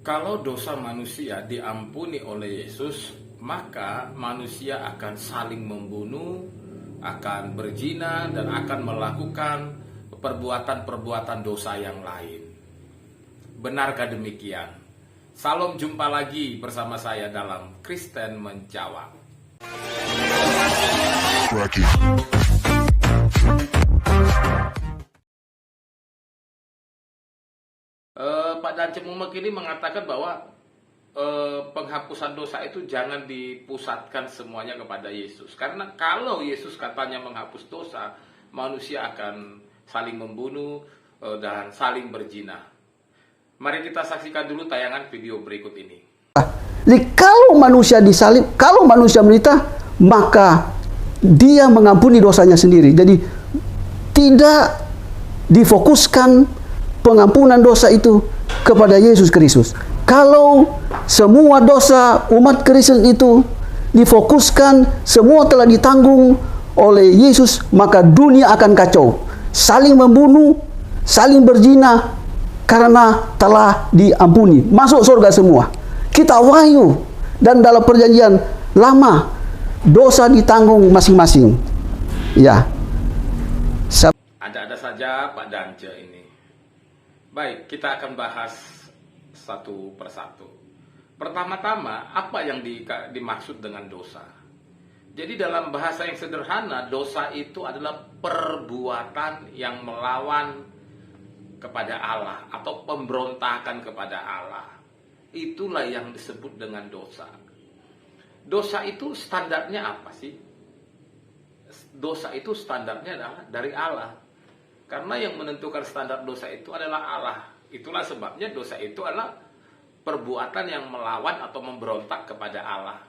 Kalau dosa manusia diampuni oleh Yesus, maka manusia akan saling membunuh, akan berzina, dan akan melakukan perbuatan-perbuatan dosa yang lain. Benarkah demikian? Salam, jumpa lagi bersama saya dalam Kristen Menjawab. Pak Dance Mumek ini mengatakan bahwa penghapusan dosa itu jangan dipusatkan semuanya kepada Yesus. Karena kalau Yesus katanya menghapus dosa, manusia akan saling membunuh dan saling berzina. Mari kita saksikan dulu tayangan video berikut ini. Jadi kalau manusia disalib, kalau manusia menderita, maka dia mengampuni dosanya sendiri. Jadi tidak difokuskan pengampunan dosa itu kepada Yesus Kristus. Kalau semua dosa umat Kristen itu difokuskan, semua telah ditanggung oleh Yesus, maka dunia akan kacau. Saling membunuh, saling berzina, karena telah diampuni. Masuk surga semua. Kita wahyu. Dan dalam perjanjian lama, dosa ditanggung masing-masing. Ya. Ada-ada saja Pak Dance ini. Baik, kita akan bahas satu persatu. Pertama-tama, apa yang dimaksud dengan dosa? Jadi dalam bahasa yang sederhana, dosa itu adalah perbuatan yang melawan kepada Allah atau pemberontakan kepada Allah. Itulah yang disebut dengan dosa. Dosa itu standarnya apa sih? Dosa itu standarnya adalah dari Allah. Karena yang menentukan standar dosa itu adalah Allah. Itulah sebabnya dosa itu adalah perbuatan yang melawan atau memberontak kepada Allah.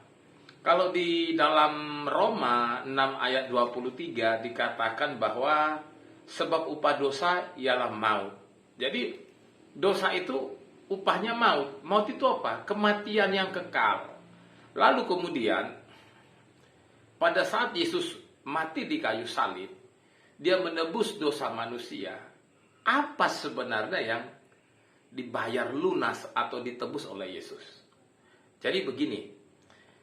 Kalau di dalam Roma 6 ayat 23 dikatakan bahwa sebab upah dosa ialah maut. Jadi dosa itu upahnya maut. Maut itu apa? Kematian yang kekal. Lalu kemudian pada saat Yesus mati di kayu salib, dia menebus dosa manusia. Apa sebenarnya yang dibayar lunas atau ditebus oleh Yesus? Jadi begini,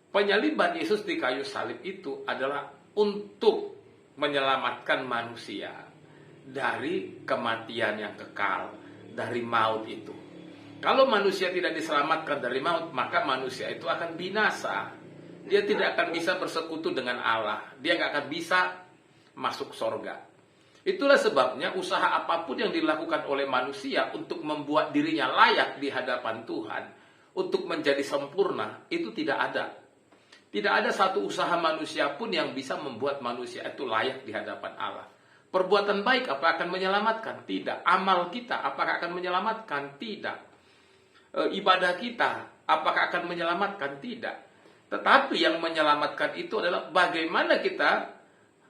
penyaliban Yesus di kayu salib itu adalah untuk menyelamatkan manusia dari kematian yang kekal, dari maut itu. Kalau manusia tidak diselamatkan dari maut, maka manusia itu akan binasa. Dia tidak akan bisa bersekutu dengan Allah. Dia nggak akan bisa masuk sorga. Itulah sebabnya usaha apapun yang dilakukan oleh manusia untuk membuat dirinya layak di hadapan Tuhan, untuk menjadi sempurna, itu tidak ada. Tidak ada satu usaha manusia pun yang bisa membuat manusia itu layak di hadapan Allah. Perbuatan baik apa akan menyelamatkan? Tidak. Amal kita apakah akan menyelamatkan? Tidak. Ibadah kita apakah akan menyelamatkan? Tidak. Tetapi yang menyelamatkan itu adalah bagaimana kita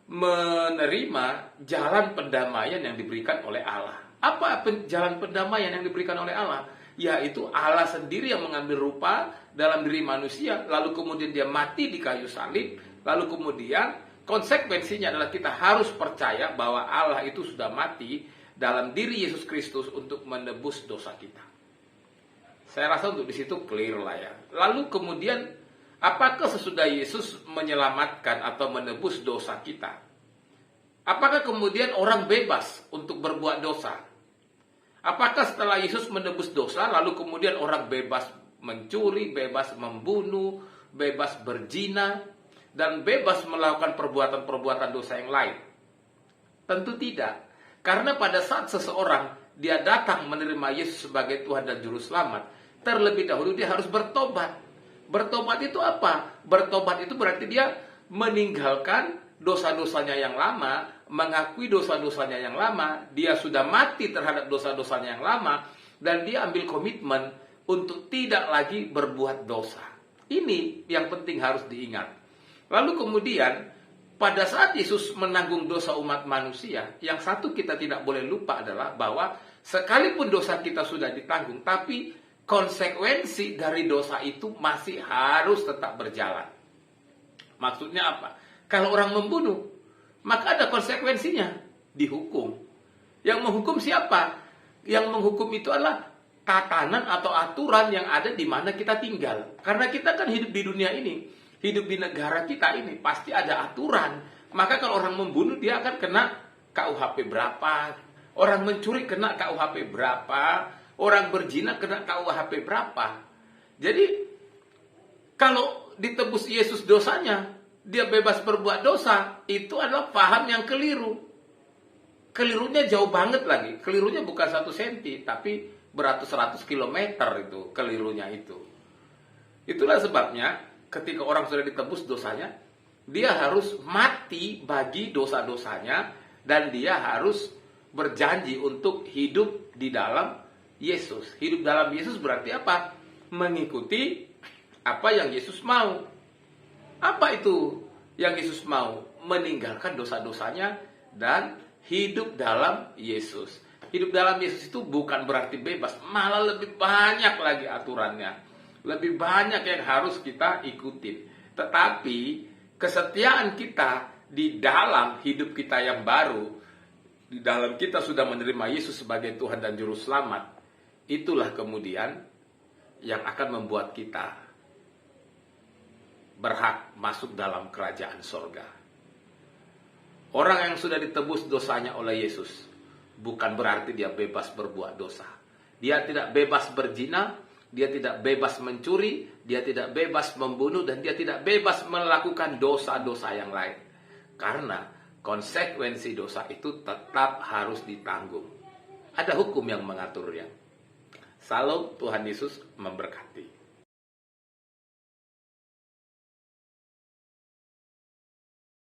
menerima jalan pendamaian yang diberikan oleh Allah. Apa jalan pendamaian yang diberikan oleh Allah? Yaitu Allah sendiri yang mengambil rupa dalam diri manusia, lalu kemudian dia mati di kayu salib, lalu kemudian konsekuensinya adalah kita harus percaya bahwa Allah itu sudah mati dalam diri Yesus Kristus untuk menebus dosa kita. Saya rasa untuk di situ clear lah ya. Lalu kemudian apakah sesudah Yesus menyelamatkan atau menebus dosa kita, apakah kemudian orang bebas untuk berbuat dosa? Apakah setelah Yesus menebus dosa, lalu kemudian orang bebas mencuri, bebas membunuh, bebas berzina, dan bebas melakukan perbuatan-perbuatan dosa yang lain? Tentu tidak. Karena pada saat seseorang dia datang menerima Yesus sebagai Tuhan dan Juru Selamat, terlebih dahulu dia harus bertobat. Bertobat itu apa? Bertobat itu berarti dia meninggalkan dosa-dosanya yang lama, mengakui dosa-dosanya yang lama, dia sudah mati terhadap dosa-dosanya yang lama, dan dia ambil komitmen untuk tidak lagi berbuat dosa. Ini yang penting harus diingat. Lalu kemudian, pada saat Yesus menanggung dosa umat manusia, yang satu kita tidak boleh lupa adalah bahwa sekalipun dosa kita sudah ditanggung, tapi konsekuensi dari dosa itu masih harus tetap berjalan. Maksudnya apa? Kalau orang membunuh, maka ada konsekuensinya, dihukum. Yang menghukum siapa? Yang menghukum itu adalah tatanan atau aturan yang ada di mana kita tinggal. Karena kita kan hidup di dunia ini, hidup di negara kita ini, pasti ada aturan. Maka kalau orang membunuh, dia akan kena KUHP berapa, orang mencuri kena KUHP berapa, orang berzina kena KUHP berapa. Jadi kalau ditebus Yesus dosanya, dia bebas berbuat dosa, itu adalah paham yang keliru. Kelirunya jauh banget lagi. Kelirunya bukan 1 senti, tapi beratus-ratus kilometer itu kelirunya itu. Itulah sebabnya ketika orang sudah ditebus dosanya, dia harus mati bagi dosa-dosanya, dan dia harus berjanji untuk hidup di dalam Yesus. Hidup dalam Yesus berarti apa? Mengikuti apa yang Yesus mau. Apa itu yang Yesus mau? Meninggalkan dosa-dosanya dan hidup dalam Yesus. Hidup dalam Yesus itu bukan berarti bebas, malah lebih banyak lagi aturannya. Lebih banyak yang harus kita ikutin. Tetapi kesetiaan kita di dalam hidup kita yang baru, di dalam kita sudah menerima Yesus sebagai Tuhan dan Juru Selamat, itulah kemudian yang akan membuat kita berhak masuk dalam kerajaan sorga. Orang yang sudah ditebus dosanya oleh Yesus, bukan berarti dia bebas berbuat dosa. Dia tidak bebas berzina, dia tidak bebas mencuri, dia tidak bebas membunuh, dan dia tidak bebas melakukan dosa-dosa yang lain. Karena konsekuensi dosa itu tetap harus ditanggung. Ada hukum yang mengaturnya. Salam, Tuhan Yesus memberkati.